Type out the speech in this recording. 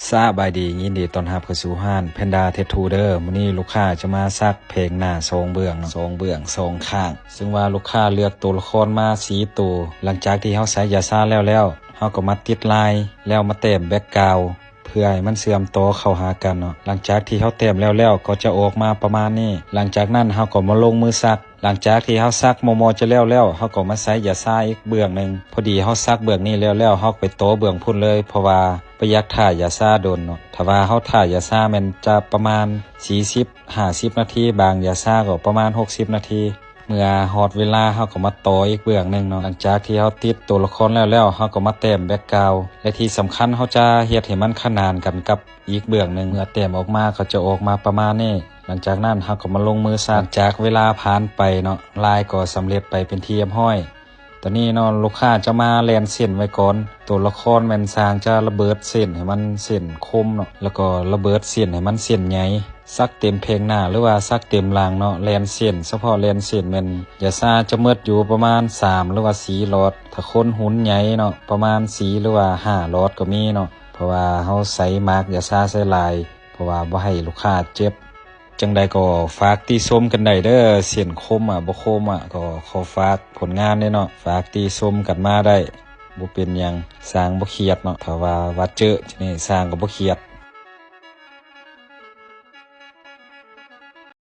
สบายดียินดีต้อนรับเข้าสู่ห้านแพนด้าเททูเดอร์มื้อนี้ลูกค้าจะมาซักเพลงหน้า2เบื้องเนาะ2เบื้อง2ข้างซึ่งว่าลูกค้าเลือกตัวละครมา4ตัวหลังจากที่เฮาใส่ยาซ่าแล้วเฮาก็มาติดลายแล้วมาเต็มแบ็คกราวด์เพื่อให้มันเชื่อมต่อเข้าหากันเนาะหลังจากที่เฮาเต็มแล้วก็จะออกมาประมาณนี้หลังจากนั้นเฮาก็มาลงมือซักหลังจากที่เฮาซักมอจะแล้วเฮาก็มาใส่ยาซ่าอีกเบื้องนึงพอดีเฮาซักเบื้องนี้แล้วเฮาไปโตเบื้องพุ่นเลยเพราะว่าประหยัดท่ายาซ่าโดนเนาะถ้าว่าเฮาท่ายาซ่ามันจะประมาณ40-50นาทีบางยาซ่าก็ประมาณ60นาทีเมื่อฮอดเวลาเฮาก็มาต่ออีกเบื้องนึงเนาะหลังจากที่เฮาติดตัวละครแล้วเฮาก็มาแต้มแบ็คกราวด์และที่สำคัญเฮาจะเฮ็ดให้มันขนานกันกับอีกเบื้องนึงเมื่อแต้มออกมาก็จะออกมาประมาณนี้หลังจากนั้นเฮาก็มาลงมือซักจากเวลาผ่านไปเนาะลายก็สำเร็จไปเป็นที่เรียบร้อยตอนนี้เนาะลูกค้าจะมาแลนเส้นไว้ก่อนตัวละครแม่นสร้างจะระเบิดเส้นให้มันเส้นคมเนาะแล้วก็ระเบิดเส้นให้มันเส้นใหญ่ซักเต็มเพลงหน้าหรือว่าซักเต็มรางเนาะแลนเส้นเฉพาะแลนเส้นแม่นยาซ่าจะหมดอยู่ประมาณ3หรือว่า4หลอดถ้าคนหุ่นใหญ่เนาะประมาณ4หรือว่า5หลอดก็มีเนาะเพราะว่าเฮาใส่มากยาซ่าใส่หลายเพราะว่าบ่ให้ลูกค้าเจ็บจังใดก็ฝากติชมกันได้เด้อเส้นคมบ่คมก็ขอฝากผลงานเนาะฝากติชมกันมาได้บ่เป็นหยังสร้างบ่เครียดเนาะถ้าว่าเจอนี่สร้างก็บ่เครียด